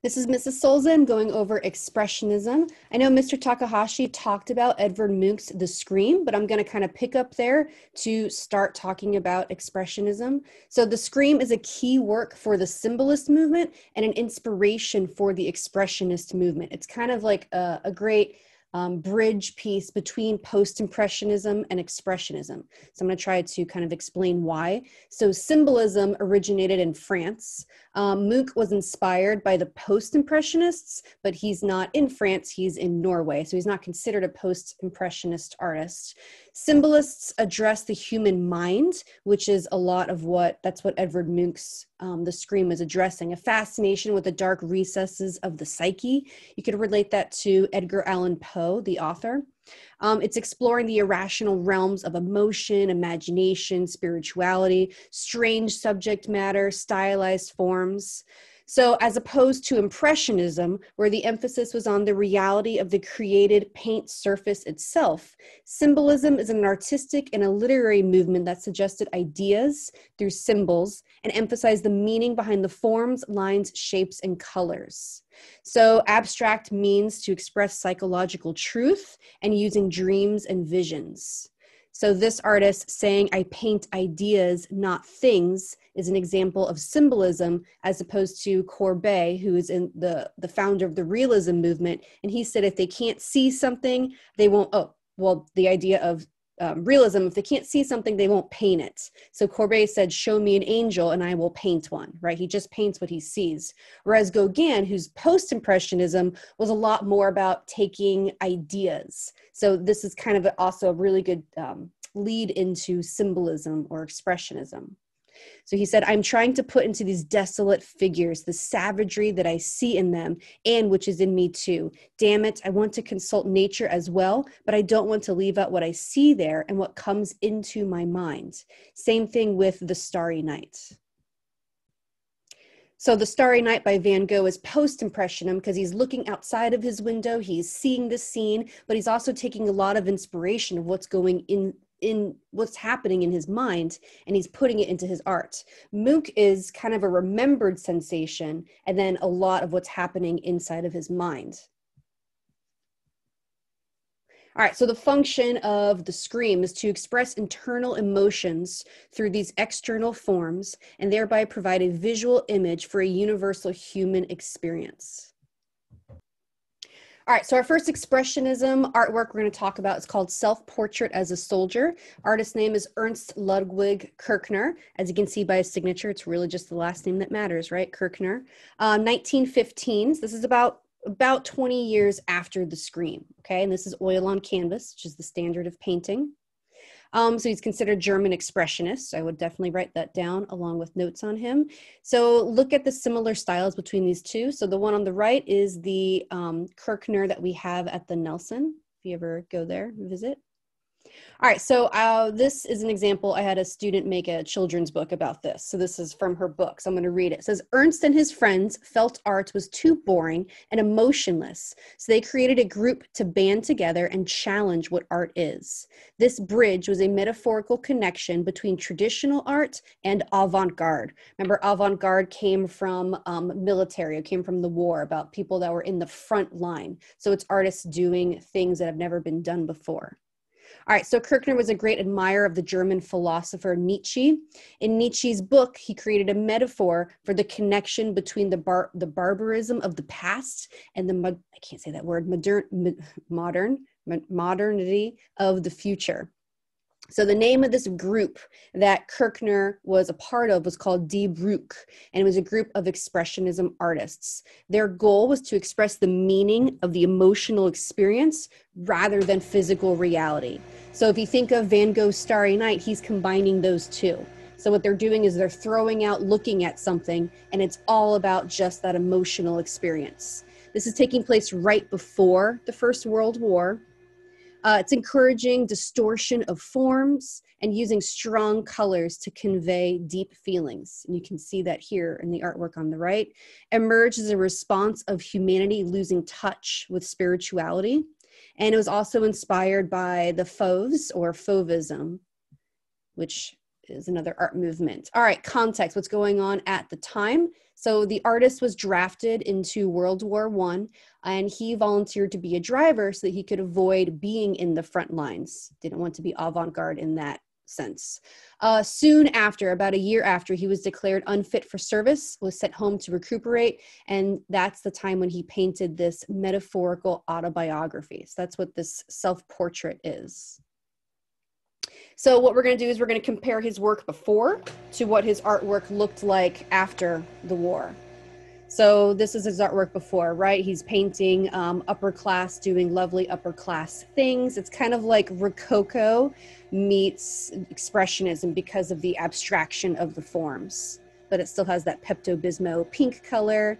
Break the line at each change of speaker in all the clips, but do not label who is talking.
This is Mrs. Solzhen going over Expressionism. I know Mr. Takahashi talked about Edvard Munch's The Scream, but I'm going to kind of pick up there to start talking about Expressionism. So The Scream is a key work for the Symbolist movement and an inspiration for the Expressionist movement. It's kind of like a great bridge piece between post-impressionism and expressionism. So I'm going to try to kind of explain why. So symbolism originated in France. Munch was inspired by the post-impressionists, but he's not in France, he's in Norway. So he's not considered a post-impressionist artist. Symbolists address the human mind, which is a lot of that's what Edvard Munch's The Scream is addressing, a fascination with the dark recesses of the psyche. You could relate that to Edgar Allan Poe, the author. It's exploring the irrational realms of emotion, imagination, spirituality, strange subject matter, stylized forms. So as opposed to Impressionism, where the emphasis was on the reality of the created paint surface itself, symbolism is an artistic and a literary movement that suggested ideas through symbols and emphasized the meaning behind the forms, lines, shapes, and colors. So abstract means to express psychological truth and using dreams and visions. So this artist saying, I paint ideas, not things, is an example of symbolism, as opposed to Courbet, who is the founder of the realism movement. And he said, if they can't see something, they won't, the idea of realism, if they can't see something, they won't paint it. So Courbet said, show me an angel and I will paint one, right? He just paints what he sees. Whereas Gauguin, whose post-impressionism was a lot more about taking ideas. So this is kind of also a really good lead into symbolism or expressionism. So he said, I'm trying to put into these desolate figures the savagery that I see in them and which is in me too. Damn it, I want to consult nature as well, but I don't want to leave out what I see there and what comes into my mind. Same thing with The Starry Night. So The Starry Night by Van Gogh is post-impressionism because he's looking outside of his window, he's seeing the scene, but he's also taking a lot of inspiration of what's going in what's happening in his mind, and he's putting it into his art. Munch is kind of a remembered sensation, and then a lot of what's happening inside of his mind. All right, so the function of the scream is to express internal emotions through these external forms, and thereby provide a visual image for a universal human experience. All right, so our first expressionism artwork we're going to talk about is called Self-Portrait as a Soldier. Artist's name is Ernst Ludwig Kirchner. As you can see by his signature, it's really just the last name that matters, right? Kirchner. 1915s, this is about 20 years after The Scream, okay? And this is oil on canvas, which is the standard of painting. So he's considered German expressionist. So I would definitely write that down along with notes on him. So look at the similar styles between these two. So the one on the right is the Kirchner that we have at the Nelson, if you ever go there and visit. All right, so this is an example. I had a student make a children's book about this. So this is from her book, so I'm going to read it. It says, Ernst and his friends felt art was too boring and emotionless, so they created a group to band together and challenge what art is. This bridge was a metaphorical connection between traditional art and avant-garde. Remember, avant-garde came from military, it came from the war, about people that were in the front line. So it's artists doing things that have never been done before. All right, so Kirchner was a great admirer of the German philosopher Nietzsche. In Nietzsche's book, he created a metaphor for the connection between the barbarism of the past and the, I can't say that word, modernity of the future. So the name of this group that Kirchner was a part of was called Die Brücke, and it was a group of expressionism artists. Their goal was to express the meaning of the emotional experience rather than physical reality. So if you think of Van Gogh's Starry Night, he's combining those two. So what they're doing is they're throwing out, looking at something, and it's all about just that emotional experience. This is taking place right before the First World War. It's encouraging distortion of forms and using strong colors to convey deep feelings. And you can see that here in the artwork on the right. Emerged as a response of humanity losing touch with spirituality. And it was also inspired by the Fauves or Fauvism, which is another art movement. All right, context, what's going on at the time. So the artist was drafted into World War I, and he volunteered to be a driver so that he could avoid being in the front lines. Didn't want to be avant-garde in that sense. Soon after, about a year after, he was declared unfit for service, was sent home to recuperate, and that's the time when he painted this metaphorical autobiography. So that's what this self-portrait is. So what we're going to do is we're going to compare his work before to what his artwork looked like after the war. So this is his artwork before, right? He's painting upper class, doing lovely upper class things. It's kind of like Rococo meets Expressionism because of the abstraction of the forms, but it still has that Pepto-Bismol pink color.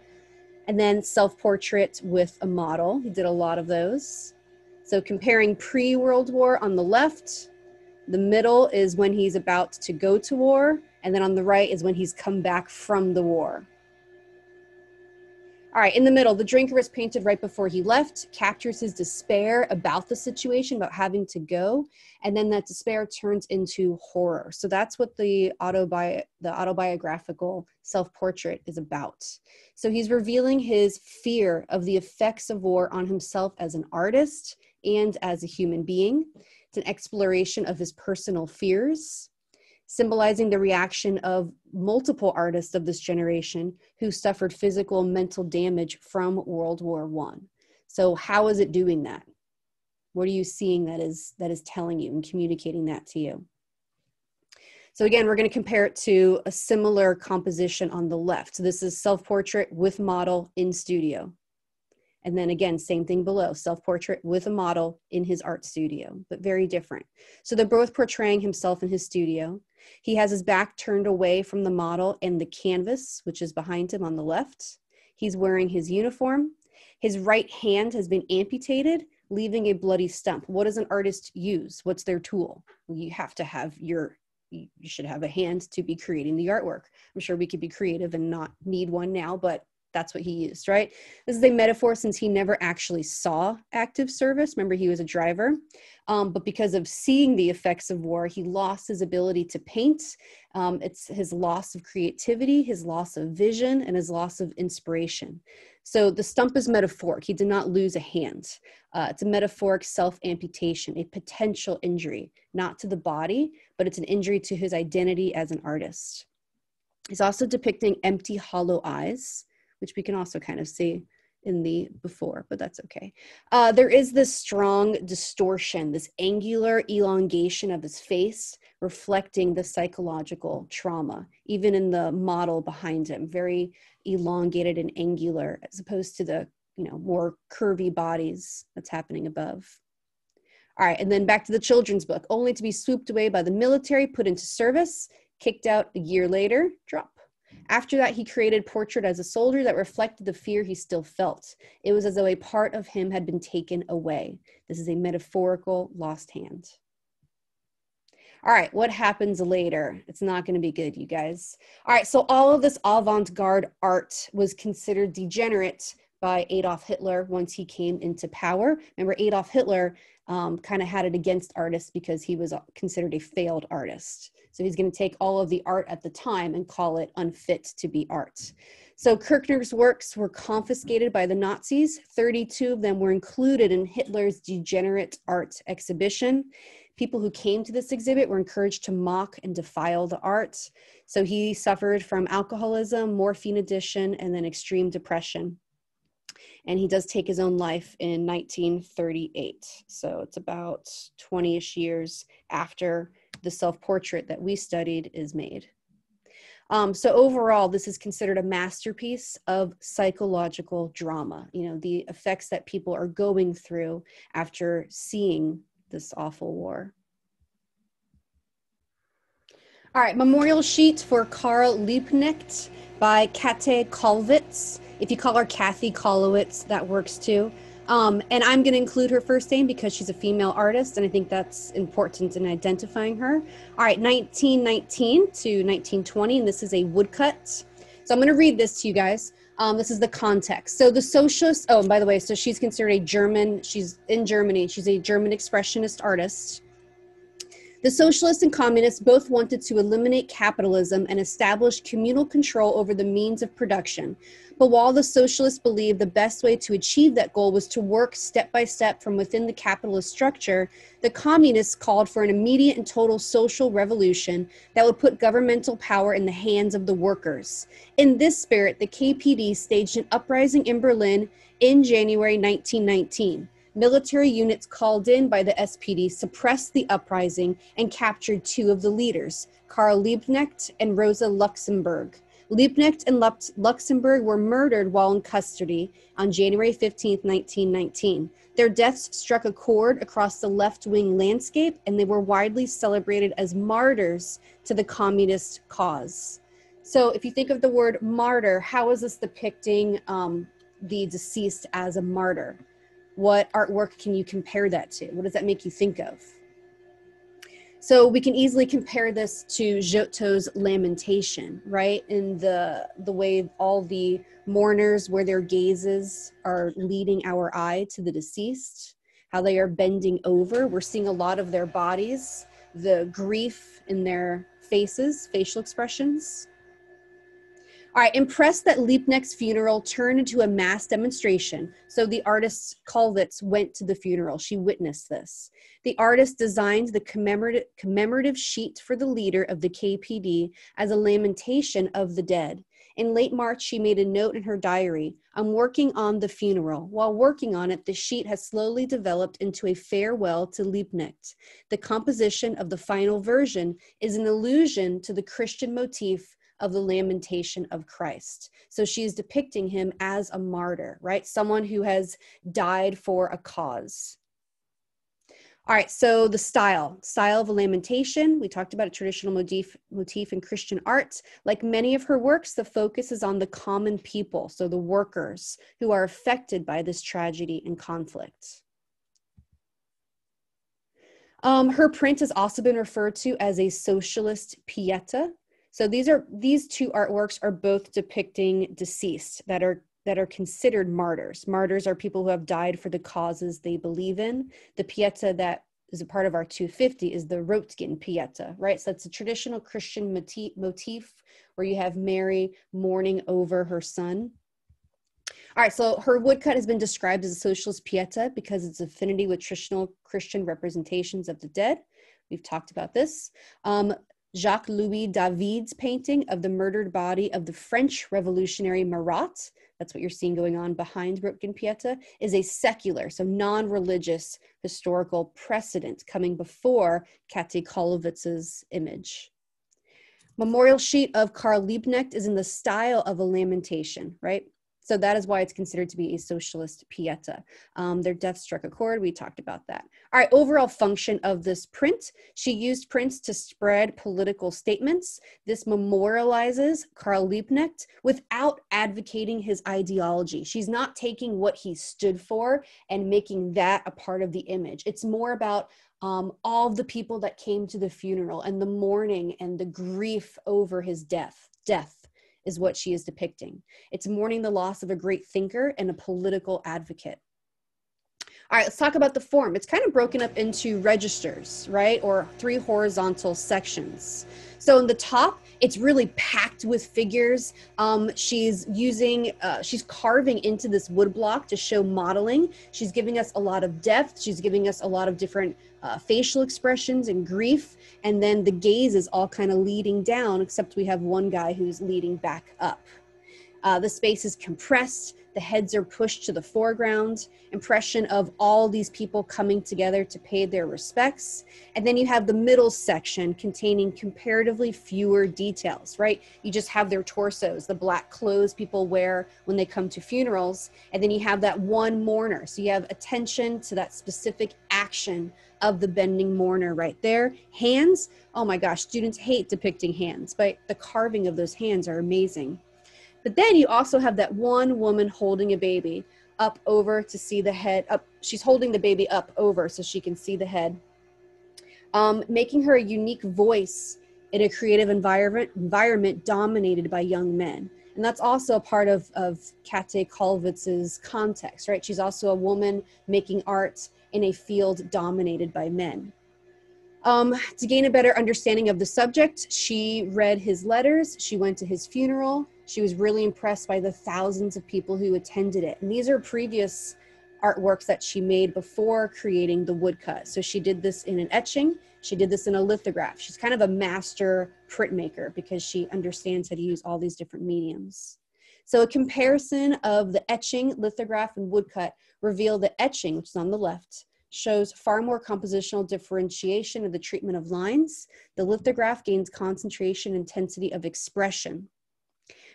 And then self-portrait with a model. He did a lot of those. So comparing pre-World War on the left, the middle is when he's about to go to war, and then on the right is when he's come back from the war. All right, in the middle, the drinker is painted right before he left, captures his despair about the situation, about having to go, and then that despair turns into horror. So that's what the autobiographical self-portrait is about. So he's revealing his fear of the effects of war on himself as an artist and as a human being. It's an exploration of his personal fears, symbolizing the reaction of multiple artists of this generation who suffered physical and mental damage from World War I. So how is it doing that? What are you seeing that is telling you and communicating that to you? So again, we're going to compare it to a similar composition on the left. So this is self-portrait with model in studio. And then again, same thing below, self-portrait with a model in his art studio, but very different. So they're both portraying himself in his studio. He has his back turned away from the model and the canvas, which is behind him on the left. He's wearing his uniform. His right hand has been amputated, leaving a bloody stump. What does an artist use? What's their tool? You have to have you should have a hand to be creating the artwork. I'm sure we could be creative and not need one now, but that's what he used, right? This is a metaphor since he never actually saw active service. Remember, he was a driver. But because of seeing the effects of war, he lost his ability to paint. It's his loss of creativity, his loss of vision, and his loss of inspiration. So the stump is metaphoric. He did not lose a hand. It's a metaphoric self-amputation, a potential injury, not to the body, but it's an injury to his identity as an artist. He's also depicting empty, hollow eyes, which we can also kind of see in the before, but that's okay. There is this strong distortion, this angular elongation of his face, reflecting the psychological trauma, even in the model behind him, very elongated and angular, as opposed to the, more curvy bodies that's happening above. All right, and then back to the children's book, only to be swooped away by the military, put into service, kicked out a year later, drop. After that, he created Portrait as a Soldier that reflected the fear he still felt. It was as though a part of him had been taken away. This is a metaphorical lost hand. All right, what happens later? It's not going to be good, you guys. All right, so all of this avant-garde art was considered degenerate by Adolf Hitler once he came into power. Remember, Adolf Hitler kind of had it against artists because he was considered a failed artist. So he's going to take all of the art at the time and call it unfit to be art. So Kirchner's works were confiscated by the Nazis. 32 of them were included in Hitler's degenerate art exhibition. People who came to this exhibit were encouraged to mock and defile the art. So he suffered from alcoholism, morphine addiction, and then extreme depression. And he does take his own life in 1938. So it's about 20-ish years after the self-portrait that we studied is made. So overall, this is considered a masterpiece of psychological drama, the effects that people are going through after seeing this awful war. All right, memorial sheet for Karl Liebknecht by Käthe Kollwitz. If you call her Kathy Kollwitz, that works too. And I'm going to include her first name because she's a female artist, and I think that's important in identifying her. All right, 1919 to 1920, and this is a woodcut. So I'm going to read this to you guys. This is the context. So the socialists, oh, and by the way, so she's considered she's in Germany, she's a German expressionist artist. The socialists and communists both wanted to eliminate capitalism and establish communal control over the means of production. But while the socialists believed the best way to achieve that goal was to work step by step from within the capitalist structure, the communists called for an immediate and total social revolution that would put governmental power in the hands of the workers. In this spirit, the KPD staged an uprising in Berlin in January 1919. Military units called in by the SPD suppressed the uprising and captured two of the leaders, Karl Liebknecht and Rosa Luxemburg. Liebknecht and Luxemburg were murdered while in custody on January 15, 1919. Their deaths struck a chord across the left-wing landscape, and they were widely celebrated as martyrs to the communist cause. So if you think of the word martyr, how is this depicting the deceased as a martyr? What artwork can you compare that to? What does that make you think of? So we can easily compare this to Giotto's Lamentation, right? In the way all the mourners, where their gazes are leading our eye to the deceased, how they are bending over. We're seeing a lot of their bodies, the grief in their faces, facial expressions. All right, impressed that Liebknecht's funeral turned into a mass demonstration. So the artist Kollwitz went to the funeral. She witnessed this. The artist designed the commemorative sheet for the leader of the KPD as a lamentation of the dead. In late March, she made a note in her diary, "I'm working on the funeral. While working on it, the sheet has slowly developed into a farewell to Liebknecht. The composition of the final version is an allusion to the Christian motif of the lamentation of Christ." So she's depicting him as a martyr, right? Someone who has died for a cause. All right, so the style of a lamentation. We talked about a traditional motif in Christian art. Like many of her works, the focus is on the common people, so the workers who are affected by this tragedy and conflict. Her print has also been referred to as a socialist pieta. So these two artworks are both depicting deceased that are considered martyrs. Martyrs are people who have died for the causes they believe in. The pieta that is a part of our 250 is the Röntgen pieta, right? So that's a traditional Christian motif where you have Mary mourning over her son. All right, so her woodcut has been described as a socialist pieta because its affinity with traditional Christian representations of the dead. We've talked about this. Jacques-Louis David's painting of the murdered body of the French revolutionary Marat, that's what you're seeing going on behind Röntgen Pieta, is a secular, so non-religious historical precedent coming before Käthe Kollwitz's image. Memorial sheet of Karl Liebknecht is in the style of a lamentation, right? So that is why it's considered to be a socialist pieta. Their death struck a chord. We talked about that. All right, overall function of this print. She used prints to spread political statements. This memorializes Karl Liebknecht without advocating his ideology. She's not taking what he stood for and making that a part of the image. It's more about all of the people that came to the funeral and the mourning and the grief over his death is what she is depicting. It's mourning the loss of a great thinker and a political advocate. All right, let's talk about the form. It's kind of broken up into registers, right? Or 3 horizontal sections. So in the top, it's really packed with figures. She's carving into this wood block to show modeling. She's giving us a lot of depth. She's giving us a lot of different facial expressions and grief. And then the gaze is all kind of leading down, except we have one guy who's leading back up. The space is compressed. The heads are pushed to the foreground. Impression of all these people coming together to pay their respects. And then you have the middle section containing comparatively fewer details, right? You just have their torsos, the black clothes people wear when they come to funerals. And then you have that one mourner. So you have attention to that specific action of the bending mourner right there. Hands, oh my gosh, students hate depicting hands, but the carving of those hands are amazing. But then you also have that one woman holding a baby up over to see the head. Up, she's holding the baby up over so she can see the head, making her a unique voice in a creative environment dominated by young men. And that's also a part of Käthe Kollwitz's context, right? She's also a woman making art in a field dominated by men. To gain a better understanding of the subject, she read his letters, she went to his funeral, she was really impressed by the thousands of people who attended it. And these are previous artworks that she made before creating the woodcut. So she did this in an etching, she did this in a lithograph. She's kind of a master printmaker because she understands how to use all these different mediums. So a comparison of the etching, lithograph, and woodcut reveal the etching, which is on the left, shows far more compositional differentiation of the treatment of lines. The lithograph gains concentration, intensity of expression,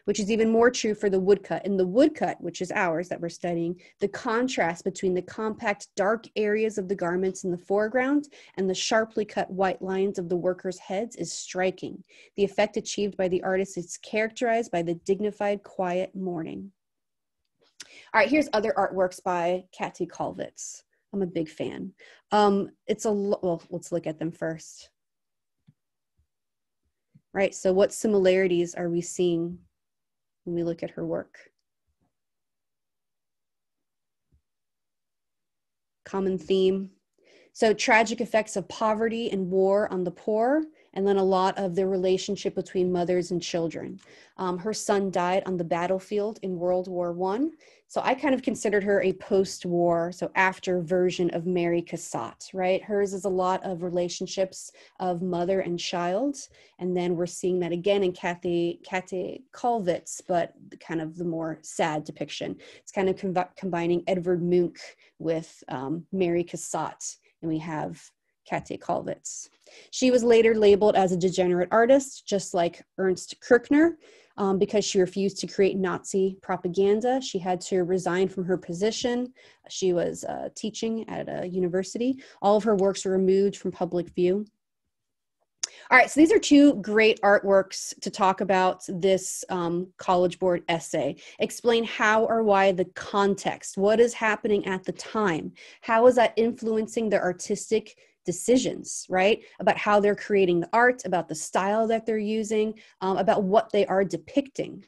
which is even more true for the woodcut. In the woodcut, which is ours that we're studying, the contrast between the compact dark areas of the garments in the foreground and the sharply cut white lines of the workers' heads is striking. The effect achieved by the artist is characterized by the dignified, quiet mourning. All right, here's other artworks by Käthe Kollwitz. I'm a big fan. Well, let's look at them first. Right, so what similarities are we seeing when we look at her work? Common theme. So tragic effects of poverty and war on the poor, and then a lot of the relationship between mothers and children. Her son died on the battlefield in World War I. So I kind of considered her a post-war, so after version of Mary Cassatt, right? Hers is a lot of relationships of mother and child. And then we're seeing that again in Käthe Kollwitz, but kind of the more sad depiction. It's kind of combining Edvard Munch with Mary Cassatt, and we have Käthe Kollwitz. She was later labeled as a degenerate artist, just like Ernst Kirchner, because she refused to create Nazi propaganda. She had to resign from her position. She was teaching at a university. All of her works were removed from public view. All right, so these are two great artworks to talk about this College Board essay. Explain how or why the context, what is happening at the time, how is that influencing their artistic decisions, right? About how they're creating the art, about the style that they're using, about what they are depicting.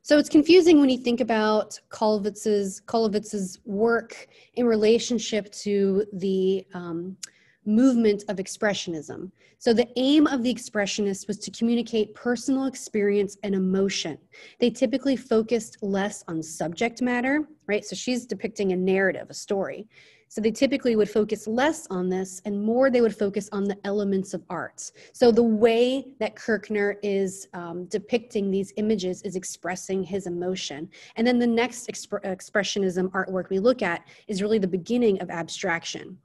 So it's confusing when you think about Kollwitz's work in relationship to the movement of Expressionism. So the aim of the Expressionists was to communicate personal experience and emotion. They typically focused less on subject matter, right? So she's depicting a narrative, a story. So they typically would focus less on this and more they would focus on the elements of art. So the way that Kirchner is depicting these images is expressing his emotion. And then the next Expressionism artwork we look at is really the beginning of abstraction.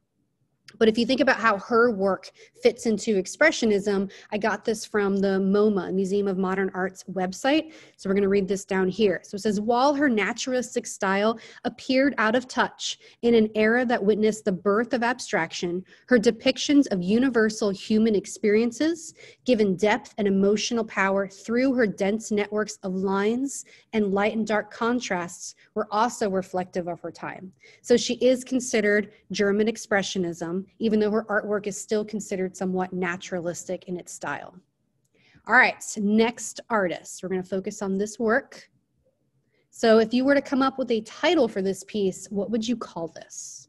But if you think about how her work fits into Expressionism, I got this from the MoMA, Museum of Modern Art's website. So we're going to read this down here. So it says, while her naturalistic style appeared out of touch in an era that witnessed the birth of abstraction, her depictions of universal human experiences, given depth and emotional power through her dense networks of lines and light and dark contrasts, were also reflective of her time. So she is considered German Expressionism, even though her artwork is still considered somewhat naturalistic in its style. All right, next artist. We're going to focus on this work. So if you were to come up with a title for this piece, what would you call this?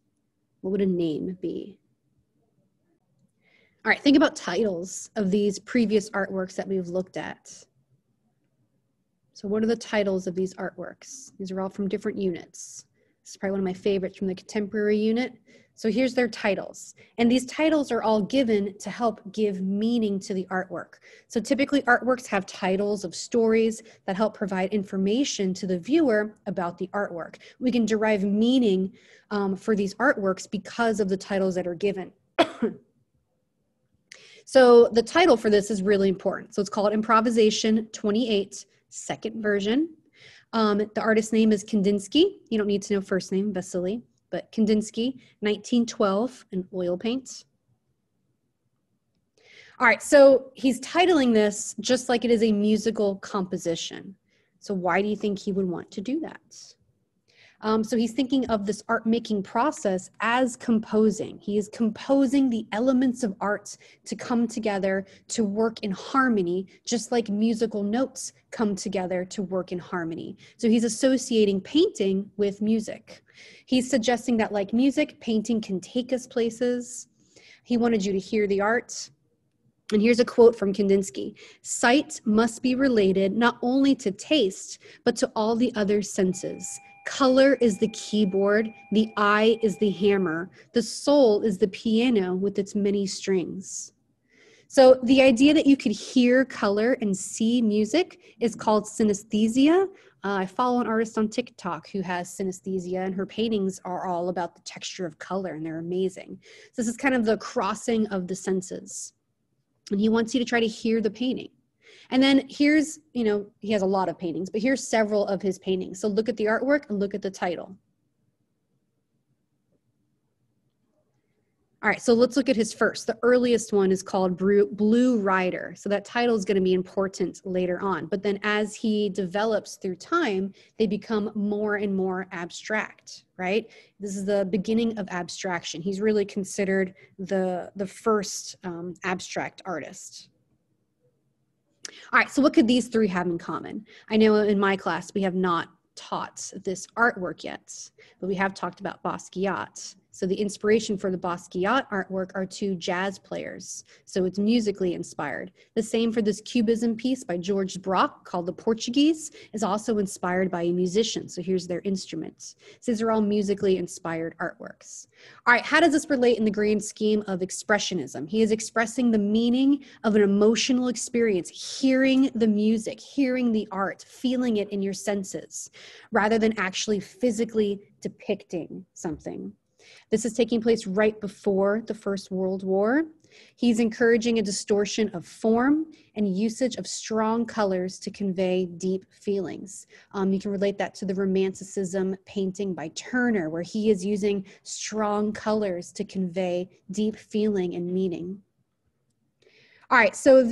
What would a name be? All right, think about titles of these previous artworks that we've looked at. So what are the titles of these artworks? These are all from different units. This is probably one of my favorites from the contemporary unit. So here's their titles. And these titles are all given to help give meaning to the artwork. So typically artworks have titles of stories that help provide information to the viewer about the artwork. We can derive meaning for these artworks because of the titles that are given. So the title for this is really important. So it's called Improvisation 28, second version. The artist's name is Kandinsky. You don't need to know first name, Vasily, but Kandinsky, 1912, in oil paint. All right, so he's titling this just like it is a musical composition. So why do you think he would want to do that? So he's thinking of this art making process as composing. He is composing the elements of art to come together to work in harmony, just like musical notes come together to work in harmony. So he's associating painting with music. He's suggesting that like music, painting can take us places. He wanted you to hear the art. And here's a quote from Kandinsky: "Sight must be related not only to taste, but to all the other senses. Color is the keyboard, the eye is the hammer, the soul is the piano with its many strings." So the idea that you could hear color and see music is called synesthesia. I follow an artist on TikTok who has synesthesia, and her paintings are all about the texture of color, and they're amazing. So this is kind of the crossing of the senses. And he wants you to try to hear the painting. And then here's, he has a lot of paintings, but here's several of his paintings. So look at the artwork and look at the title. All right, so let's look at his first. The earliest one is called Blue Rider. So that title is going to be important later on. But then as he develops through time, they become more and more abstract, right? This is the beginning of abstraction. He's really considered the first abstract artist. All right, so what could these three have in common? I know in my class we have not taught this artwork yet, but we have talked about Basquiat. So the inspiration for the Basquiat artwork are two jazz players. So it's musically inspired. The same for this Cubism piece by George Braque called The Portuguese is also inspired by a musician. So here's their instruments. So these are all musically inspired artworks. All right, how does this relate in the grand scheme of expressionism? He is expressing the meaning of an emotional experience, hearing the music, hearing the art, feeling it in your senses, rather than actually physically depicting something. This is taking place right before the First World War. He's encouraging a distortion of form and usage of strong colors to convey deep feelings. You can relate that to the Romanticism painting by Turner, where he is using strong colors to convey deep feeling and meaning. All right, so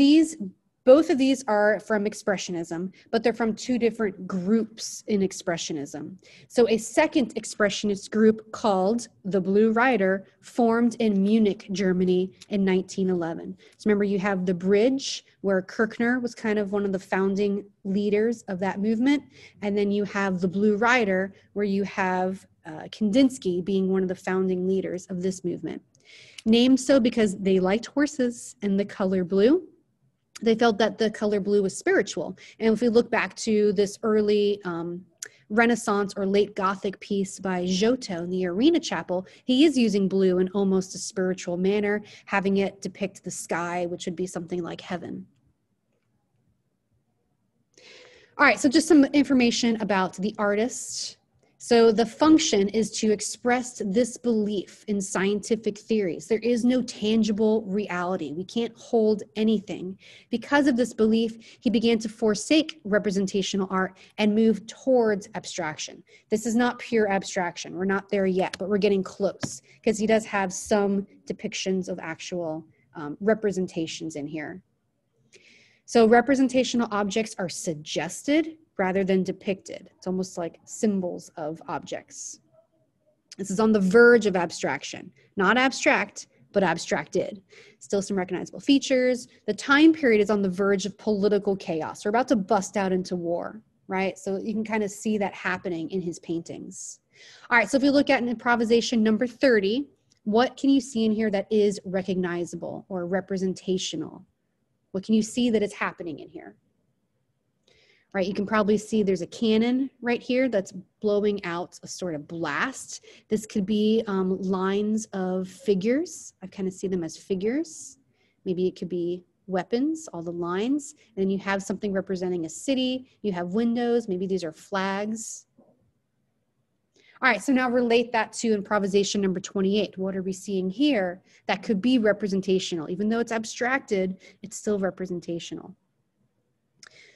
both of these are from Expressionism, but they're from two different groups in Expressionism. So a second Expressionist group called the Blue Rider formed in Munich, Germany in 1911. So remember, you have the Bridge, where Kirchner was kind of one of the founding leaders of that movement. And then you have the Blue Rider, where you have Kandinsky being one of the founding leaders of this movement. Named so because they liked horses and the color blue. They felt that the color blue was spiritual. And if we look back to this early Renaissance or late Gothic piece by Giotto in the Arena Chapel, he is using blue in almost a spiritual manner, having it depict the sky, which would be something like heaven. All right, so just some information about the artist. So the function is to express this belief in scientific theories. There is no tangible reality. We can't hold anything. Because of this belief, he began to forsake representational art and move towards abstraction. This is not pure abstraction. We're not there yet, but we're getting close because he does have some depictions of actual representations in here. So representational objects are suggested rather than depicted. It's almost like symbols of objects. This is on the verge of abstraction. Not abstract, but abstracted. Still some recognizable features. The time period is on the verge of political chaos. We're about to bust out into war, right? So you can kind of see that happening in his paintings. All right, so if we look at an improvisation number 30, what can you see in here that is recognizable or representational? What can you see that is happening in here? Right, you can probably see there's a cannon right here that's blowing out a sort of blast. This could be lines of figures. I kind of see them as figures. Maybe it could be weapons, all the lines. And then you have something representing a city. You have windows. Maybe these are flags. All right, so now relate that to improvisation number 28. What are we seeing here that could be representational? Even though it's abstracted, it's still representational.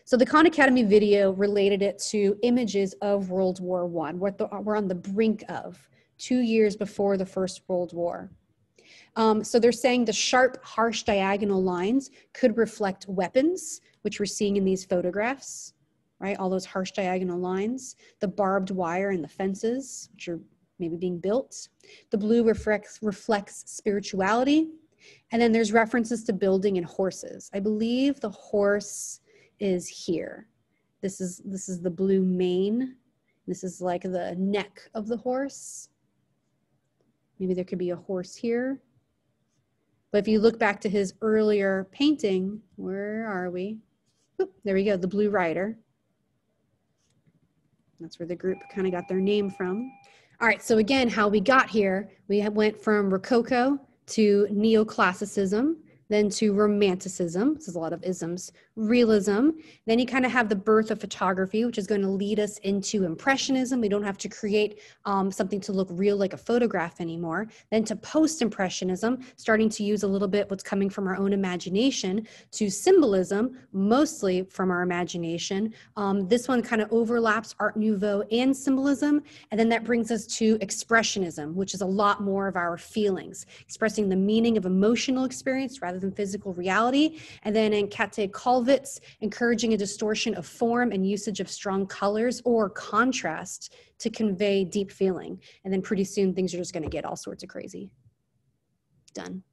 So the Khan Academy video related it to images of World War I, what we're on the brink of, 2 years before the First World War. So they're saying the sharp, harsh diagonal lines could reflect weapons, which we're seeing in these photographs, right? All those harsh diagonal lines, the barbed wire and the fences, which are maybe being built. The blue reflects spirituality. And then there's references to building and horses. I believe the horse is here. This is the blue mane. This is like the neck of the horse. Maybe there could be a horse here. But if you look back to his earlier painting, where are we? Oop, there we go, the Blue Rider. That's where the group kind of got their name from. All right, so again, how we got here, we went from Rococo to Neoclassicism, then to Romanticism. This is a lot of isms. Realism. Then you kind of have the birth of photography, which is going to lead us into Impressionism. We don't have to create something to look real like a photograph anymore. Then to Post-Impressionism, starting to use a little bit what's coming from our own imagination, to Symbolism, mostly from our imagination. This one kind of overlaps Art Nouveau and Symbolism. And then that brings us to Expressionism, which is a lot more of our feelings, expressing the meaning of emotional experience rather than physical reality. And then in Kate Kolwitz, encouraging a distortion of form and usage of strong colors or contrast to convey deep feeling. And then pretty soon things are just going to get all sorts of crazy. Done.